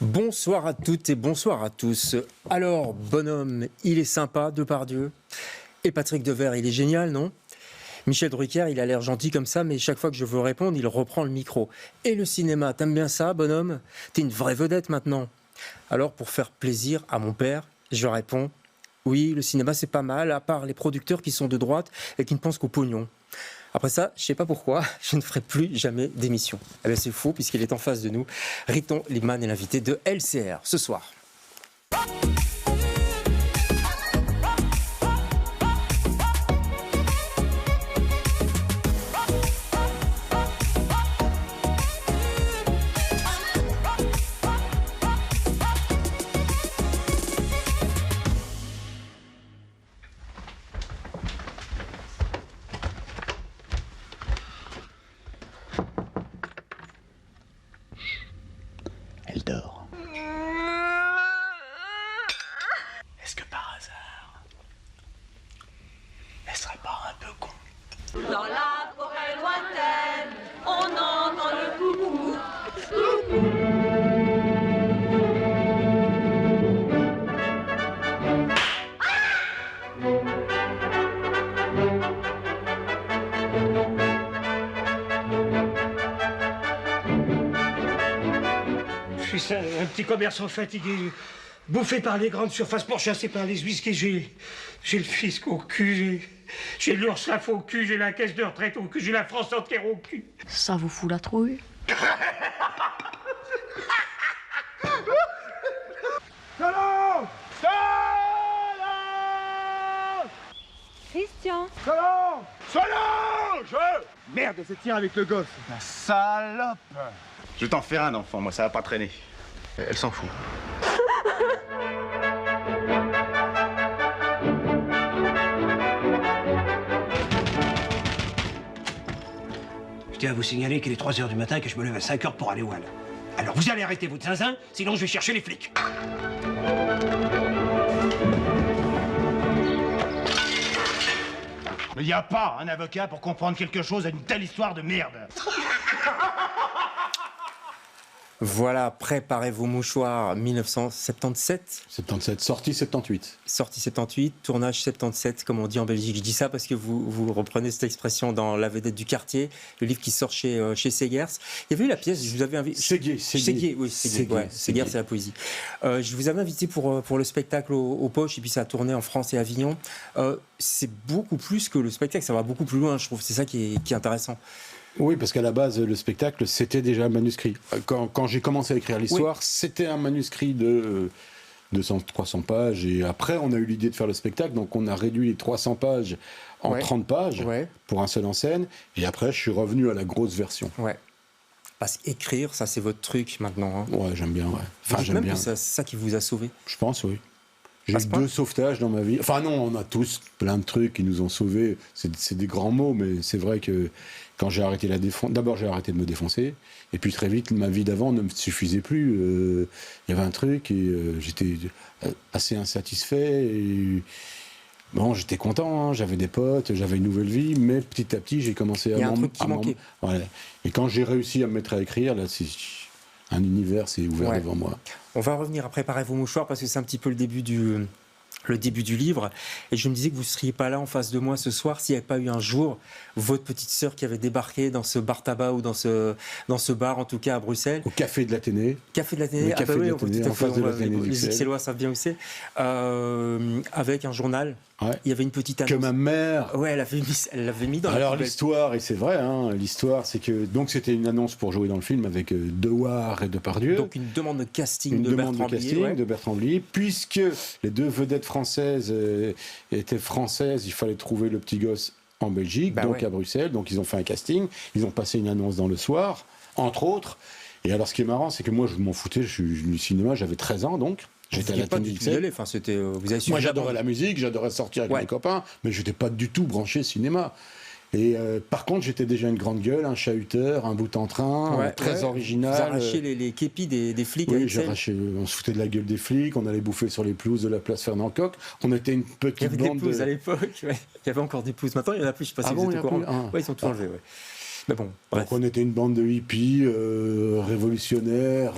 Bonsoir à toutes et bonsoir à tous. Alors, bonhomme, il est sympa, Depardieu. Et Patrick Devers, il est génial, non? Michel Drucker, il a l'air gentil comme ça, mais chaque fois que je veux répondre, il reprend le micro. Et le cinéma, t'aimes bien ça, bonhomme? T'es une vraie vedette maintenant. Alors, pour faire plaisir à mon père, je réponds, oui, le cinéma c'est pas mal, à part les producteurs qui sont de droite et qui ne pensent qu'au pognon. Après ça, je sais pas pourquoi, je ne ferai plus jamais d'émission. Eh bien c'est faux, puisqu'il est en face de nous. Riton Liebman est l'invité de LCR ce soir. Elle dort. Est-ce que par hasard, elle serait pas un peu con? Dans la forêt lointaine, on entend le coucou. Je suis un petit commerçant fatigué, bouffé par les grandes surfaces, pourchassé par les huiskies. J'ai le fisc au cul, j'ai l'URSSAF au cul, j'ai la caisse de retraite au cul, j'ai la France entière au cul. Ça vous fout la trouille? Salon! Christian, Salon! Salon! Merde, c'est tire avec le gosse. La salope! Je vais t'en faire un enfant, moi, ça va pas traîner. Elle s'en fout. Je tiens à vous signaler qu'il est 3h du matin et que je me lève à 5h pour aller au Hall. Alors vous allez arrêter votre zinzin, sinon je vais chercher les flics. Mais y a pas un avocat pour comprendre quelque chose à une telle histoire de merde. Voilà, préparez vos mouchoirs, 1977. 77, sortie 78. Sortie 78, tournage 77, comme on dit en Belgique. Je dis ça parce que vous reprenez cette expression dans La vedette du quartier, le livre qui sort chez Segers. Il y avait eu la pièce, je vous avais invité... Séguier, oui, Séguier. Segers, c'est la poésie. Je vous avais invité pour le spectacle aux Poches, et puis ça a tourné en France et à Avignon. C'est beaucoup plus que le spectacle, ça va beaucoup plus loin, je trouve. C'est ça qui est intéressant. Oui, parce qu'à la base, le spectacle, c'était déjà un manuscrit. Quand j'ai commencé à écrire l'histoire, c'était un manuscrit de 200-300 pages. Et après, on a eu l'idée de faire le spectacle. Donc, on a réduit les 300 pages en 30 pages pour un seul en scène. Et après, je suis revenu à la grosse version. Ouais. Parce qu'écrire, ça, c'est votre truc maintenant. Hein. Ouais, j'aime bien, ouais. Enfin, j'aime bien. C'est ça qui vous a sauvé. Je pense, oui. J'ai eu 2 sauvetages dans ma vie. Enfin non, on a tous plein de trucs qui nous ont sauvés. C'est des grands mots, mais c'est vrai que quand j'ai arrêté la défonce... D'abord, j'ai arrêté de me défoncer. Et puis très vite, ma vie d'avant ne me suffisait plus. Il y avait un truc et j'étais assez insatisfait. Et... Bon, j'étais content, hein, j'avais des potes, j'avais une nouvelle vie, mais petit à petit, j'ai commencé à... Il y a un truc qui manquait. Ouais. Et quand j'ai réussi à me mettre à écrire, là, un univers s'est ouvert devant moi. On va revenir à préparer vos mouchoirs parce que c'est un petit peu le début du livre. Et je me disais que vous ne seriez pas là en face de moi ce soir s'il n'y avait pas eu un jour votre petite sœur qui avait débarqué dans ce bar tabac ou dans ce bar, en tout cas à Bruxelles. Au Café de l'Athénée. Café de l'Athénée, en face de l'Athénée. Les Bruxellois savent bien où c'est. Avec un journal. Ouais. Il y avait une petite annonce. Que ma mère... Ouais, elle l'avait mis dans la Alors poubelle. l'histoire, et c'est vrai, hein, l'histoire, c'est que... Donc c'était une annonce pour jouer dans le film avec Dewar et Depardieu. Donc une demande de casting de Bertrand Blier. Puisque les 2 vedettes françaises étaient françaises, il fallait trouver le petit gosse en Belgique, à Bruxelles. Donc ils ont fait un casting, ils ont passé une annonce dans le soir, entre autres. Et alors ce qui est marrant, c'est que moi je m'en foutais, je suis venu au cinéma, j'avais 13 ans donc. J'étais à la télé. Enfin, c'était, vous avez moi j'adorais la musique, j'adorais sortir avec mes copains, mais je n'étais pas du tout branché cinéma. Et par contre, j'étais déjà une grande gueule, un chahuteur, un bout en train, très original. Vous arrachiez les képis des flics. Oui, j'arrachais. On se foutait de la gueule des flics, on allait bouffer sur les pelouses de la place Fernand Coq. On était une petite bande. Il y avait des pelouses à l'époque. Il y avait encore des pelouses. Maintenant, il n'y en a plus. Je ne sais pas si vous êtes au courant. Oui, ils sont tout enlevés. Mais bon, bref. Donc on était une bande de hippies, révolutionnaires,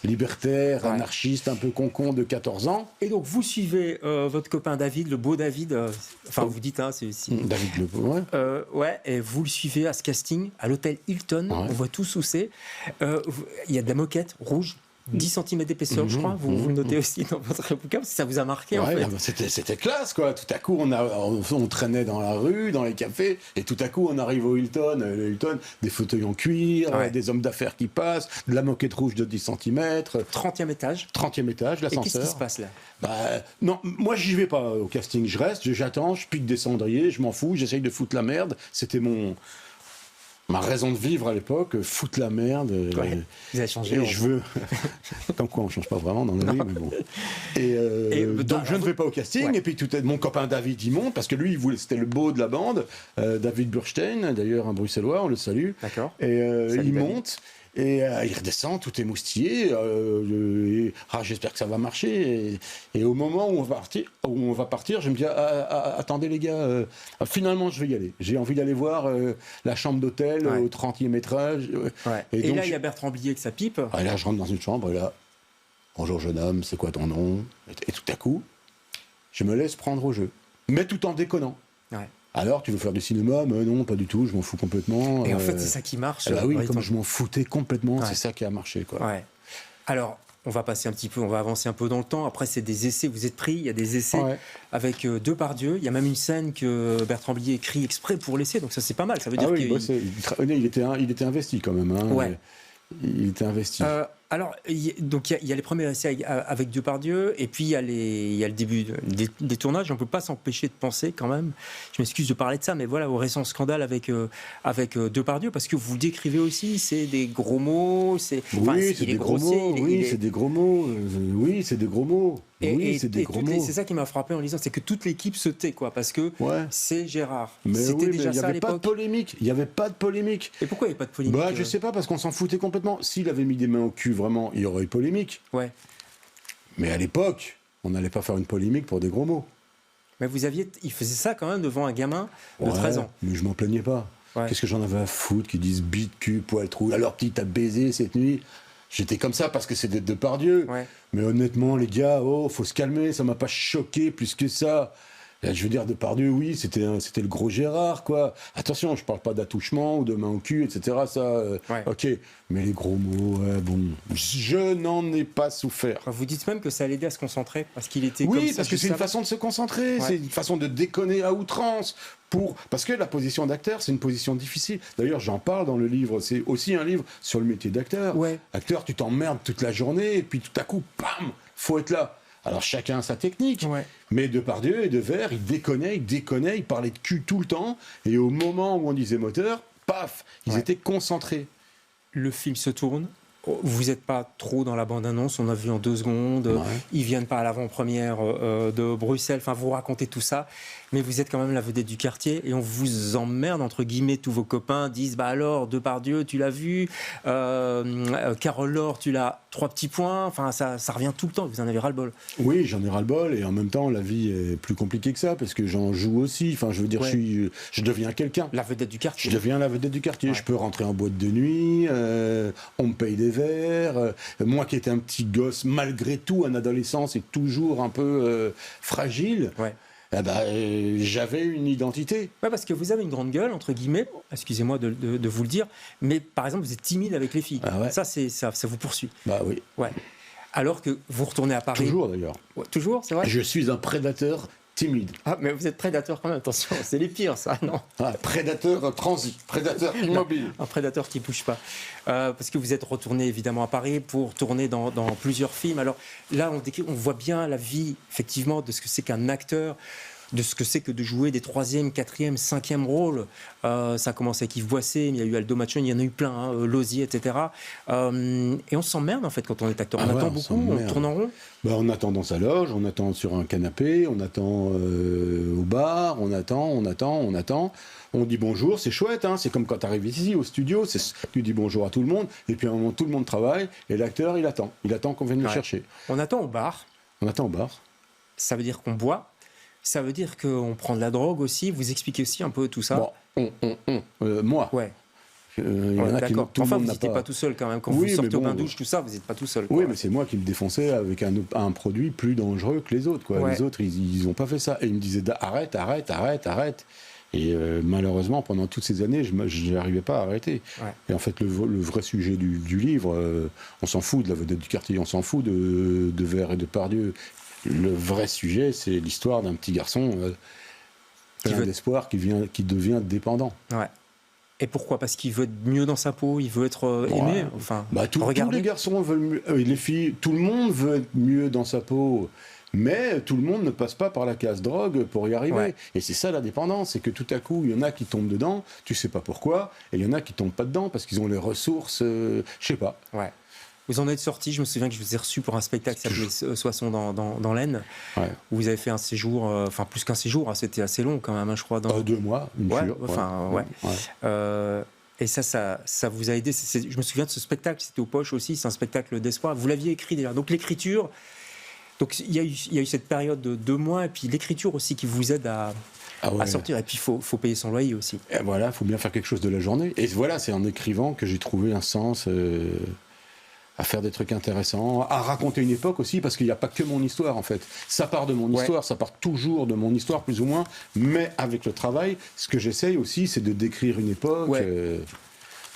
libertaires, anarchistes, un peu concons de 14 ans. Et donc vous suivez votre copain David, le beau David, enfin vous dites, hein, c'est David le beau, ouais. Ouais, et vous le suivez à ce casting, à l'hôtel Hilton, on voit tous où c'est. Il y a de la moquette rouge. 10 cm d'épaisseur, je crois. Vous le notez aussi dans votre bouquin, parce que ça vous a marqué, en fait. C'était classe, quoi. Tout à coup, on traînait dans la rue, dans les cafés, et tout à coup, on arrive au Hilton. Le Hilton, des fauteuils en cuir, des hommes d'affaires qui passent, de la moquette rouge de 10 cm. 30e étage. 30e étage, l'ascenseur. Et qu'est-ce qui se passe, là? Non, moi, j'y vais pas au casting. Je reste, j'attends, je pique des cendriers, je m'en fous, j'essaye de foutre la merde. C'était ma raison de vivre à l'époque, foutre la merde. Vous avez changé. Et je veux. Comme quoi, on ne change pas vraiment dans la vie, mais bon. Et donc, je ne vais pas au casting. Et puis, mon copain David, il monte, parce que lui, c'était le beau de la bande. David Burstein, d'ailleurs, un bruxellois, on le salue. D'accord. Et il monte. Et il redescend, tout émoustillé. J'espère que ça va marcher. Et au moment où on va partir, je me dis attendez les gars, finalement je vais y aller. J'ai envie d'aller voir la chambre d'hôtel au 30e étage. Et donc, là, il y a Bertrand Blier avec sa pipe. Et là, je rentre dans une chambre et là, bonjour jeune homme, c'est quoi ton nom? Et tout à coup, je me laisse prendre au jeu, mais tout en déconnant. Ouais. Alors, tu veux faire du cinéma? Mais non, pas du tout, je m'en fous complètement. Et en fait, c'est ça qui marche. Oui, comme je m'en foutais complètement, c'est ça qui a marché, quoi. Ouais. Alors, on va avancer un peu dans le temps. Après, c'est des essais, vous êtes pris, il y a des essais avec Depardieu. Il y a même une scène que Bertrand Blier écrit exprès pour l'essai, donc ça, c'est pas mal. Ça veut dire il était investi quand même. Hein. Ouais. Il était investi. Alors, donc il y a les premiers essais avec Depardieu, et puis il y a le début des tournages. On ne peut pas s'empêcher de penser quand même, je m'excuse de parler de ça, mais voilà, au récent scandale avec Depardieu, parce que vous le décrivez aussi, c'est des gros mots, c'est des gros mots. Oui, c'est des gros mots. Oui, c'est des gros mots. C'est ça qui m'a frappé en lisant, c'est que toute l'équipe se tait, quoi, parce que c'est Gérard. Mais c'était déjà ça à l'époque. Il n'y avait pas de polémique. Et pourquoi il n'y avait pas de polémique? Je sais pas, parce qu'on s'en foutait complètement. S'il avait mis des mains au cul, vraiment, il y aurait eu polémique. Ouais. Mais à l'époque, on n'allait pas faire une polémique pour des gros mots. Mais il faisait ça quand même devant un gamin de 13 ans. Mais je m'en plaignais pas. Ouais. Qu'est-ce que j'en avais à foutre qu'ils disent bite, cul, poil, trou. Alors, petit, t'as baisé cette nuit. J'étais comme ça parce que c'est d'être Depardieu. Ouais. Mais honnêtement, les gars, faut se calmer, ça m'a pas choqué plus que ça. Je veux dire, Depardieu, oui, c'était le gros Gérard, quoi. Attention, je parle pas d'attouchement ou de main au cul, etc. Ça, ok. Mais les gros mots, bon, je n'en ai pas souffert. Vous dites même que ça l'aidait à se concentrer, parce qu'il était comme ça. Oui, parce que c'est une façon de se concentrer, c'est une façon de déconner à outrance. Parce que la position d'acteur, c'est une position difficile. D'ailleurs, j'en parle dans le livre. C'est aussi un livre sur le métier d'acteur. Ouais. Acteur, tu t'emmerdes toute la journée, et puis tout à coup, bam, faut être là. Alors chacun a sa technique, mais Depardieu et Devers, ils déconnaient, ils parlaient de cul tout le temps, et au moment où on disait moteur, paf, ils étaient concentrés. Le film se tourne, vous n'êtes pas trop dans la bande-annonce, on a vu en 2 secondes, ils viennent pas à l'avant-première de Bruxelles, enfin vous racontez tout ça, mais vous êtes quand même la vedette du quartier, et on vous emmerde, entre guillemets, tous vos copains disent, bah alors, Depardieu, tu l'as vu, Carole Laure, tu l'as, 3 petits points, enfin ça revient tout le temps, vous en avez ras-le-bol. Oui, j'en ai ras-le-bol, et en même temps, la vie est plus compliquée que ça, parce que j'en joue aussi, enfin je veux dire, je deviens quelqu'un. La vedette du quartier. Je deviens la vedette du quartier, je peux rentrer en boîte de nuit, on me paye des verres, moi qui étais un petit gosse, malgré tout, un adolescent, c'est toujours un peu fragile. Ouais. J'avais une identité. Ouais, parce que vous avez une grande gueule, entre guillemets, excusez-moi de vous le dire, mais par exemple, vous êtes timide avec les filles. Ah ouais. Ça vous poursuit. Bah oui. Ouais. Alors que vous retournez à Paris. Toujours d'ailleurs. Ouais, toujours, c'est vrai. Je suis un prédateur timide. Ah, mais vous êtes prédateur quand même, attention, c'est les pires, ça, non? Prédateur transi, prédateur immobile. Un prédateur qui ne bouge pas. Parce que vous êtes retourné évidemment à Paris pour tourner dans plusieurs films. Alors là, on voit bien la vie, effectivement, de ce que c'est qu'un acteur, de ce que c'est que de jouer des 3e, 4e, 5e rôles. Ça a commencé avec Yves Boisset, il y a eu Aldo Machon, il y en a eu plein, Lozier, etc. Et on s'emmerde en fait quand on est acteur. On attend beaucoup, on tourne en rond. On attend dans sa loge, on attend sur un canapé, on attend au bar, on attend. On dit bonjour, c'est chouette, hein, c'est comme quand tu arrives ici au studio, tu dis bonjour à tout le monde, et puis à un moment tout le monde travaille, et l'acteur il attend qu'on vienne le chercher. On attend au bar. Ça veut dire qu'on boit. Ça veut dire qu'on prend de la drogue aussi. Vous expliquez aussi un peu tout ça. Moi. Ouais. Il y en a qui d'accord. tout le Enfin, monde vous n'a n'étiez pas tout seul quand même. Quand Oui, vous sortez mais au bon, bain-douche, tout ça, vous n'êtes pas tout seul. Oui, quoi. mais c'est moi qui me défonçais avec un produit plus dangereux que les autres. Quoi. Ouais. Les autres, ils n'ont pas fait ça. Et ils me disaient arrête. Et malheureusement, pendant toutes ces années, je n'arrivais pas à arrêter. Ouais. Et en fait, le vrai sujet du livre, on s'en fout de la vedette du quartier, on s'en fout de Vers et de Pardieu. Le vrai sujet, c'est l'histoire d'un petit garçon plein d'espoir qui devient dépendant. Ouais. Et pourquoi? Parce qu'il veut être mieux dans sa peau, il veut être aimé. Enfin, tous les garçons veulent mieux, les filles, tout le monde veut être mieux dans sa peau. Mais tout le monde ne passe pas par la case drogue pour y arriver. Ouais. Et c'est ça la dépendance, c'est que tout à coup, il y en a qui tombent dedans, tu sais pas pourquoi, et il y en a qui tombent pas dedans parce qu'ils ont les ressources, je sais pas. Ouais. Vous en êtes sorti, je me souviens que je vous ai reçu pour un spectacle qui s'appelait Soissons dans l'Aisne, Ouais. où vous avez fait un séjour, enfin plus qu'un séjour, hein, c'était assez long quand même, hein, je crois. 2 mois, une cure. Ouais. Et ça vous a aidé. Je me souviens de ce spectacle, c'était aux Poches aussi, c'est un spectacle d'espoir. Vous l'aviez écrit déjà. Donc l'écriture, donc il y a eu cette période de 2 mois, et puis l'écriture aussi qui vous aide à sortir. Et puis il faut payer son loyer aussi. Et voilà, il faut bien faire quelque chose de la journée. Et voilà, c'est en écrivant que j'ai trouvé un sens à faire des trucs intéressants, à raconter une époque aussi, parce qu'il n'y a pas que mon histoire en fait. Ça part de mon histoire, ça part toujours de mon histoire plus ou moins, mais avec le travail, ce que j'essaye aussi, c'est de décrire une époque,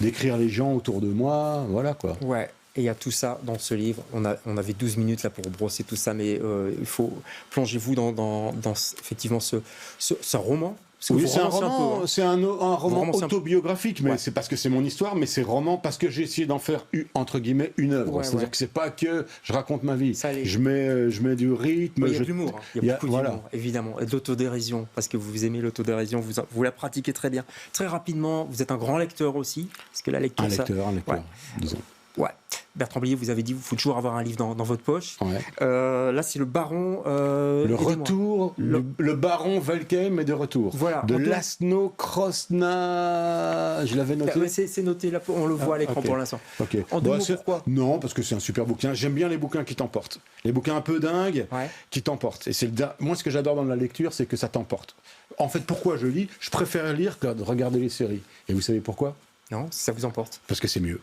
décrire les gens autour de moi, voilà quoi. Ouais. Et il y a tout ça dans ce livre. On avait 12 minutes là pour brosser tout ça, mais il faut plongez-vous dans effectivement ce roman. Oui, c'est un roman, c'est un roman autobiographique, mais ouais. c'est parce que c'est mon histoire, mais c'est roman parce que j'ai essayé d'en faire entre guillemets une œuvre. Ouais, C'est-à-dire que c'est pas que je raconte ma vie. Je mets du rythme. Il y a de l'humour, il y a beaucoup d'humour, évidemment, et de l'autodérision, parce que vous aimez l'autodérision, vous la pratiquez très bien. Très rapidement, vous êtes un grand lecteur aussi, parce que la lecture, un lecteur, disons. Ouais. Bertrand Blier, vous avez dit qu'il faut toujours avoir un livre dans votre poche. Ouais. Là, c'est le Baron. Le retour, le Baron Velkem est de retour. Voilà. De Laszlo Krosna. Je l'avais noté. C'est noté, là, on le voit à l'écran pour l'instant. Okay. En 2 mots, pourquoi? Non, parce que c'est un super bouquin. J'aime bien les bouquins qui t'emportent. Les bouquins un peu dingues qui t'emportent. Et moi, ce que j'adore dans la lecture, c'est que ça t'emporte. En fait, pourquoi je lis? Je préfère lire que de regarder les séries. Et vous savez pourquoi? Non, ça vous emporte. Parce que c'est mieux.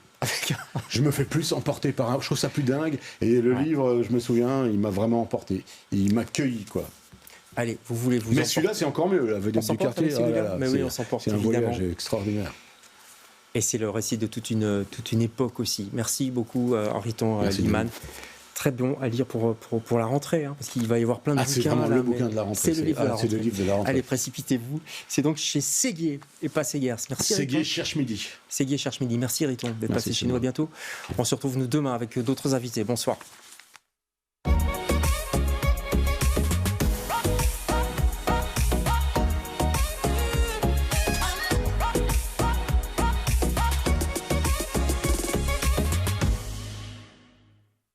Je me fais plus emporter par je trouve ça plus dingue. Et le livre, je me souviens, il m'a vraiment emporté. Il m'a cueilli, quoi. Allez, vous voulez vous Mais celui-là, c'est encore mieux. La vedette du quartier. Mais oui, on s'emporte, c'est un évidemment. voyage extraordinaire. Et c'est le récit de toute une époque aussi. Merci beaucoup, Henriton Liman. Très bon à lire pour la rentrée, hein, parce qu'il va y avoir plein de bouquins. C'est vraiment le bouquin de la rentrée. C'est le livre de la rentrée. C'est le livre de la rentrée. Allez, précipitez-vous. C'est donc chez Séguier et pas Segers. Merci. Séguier cherche midi. Séguier cherche midi. Merci Riton d'être passé chez nous. À bientôt. On se retrouve nous demain avec d'autres invités. Bonsoir.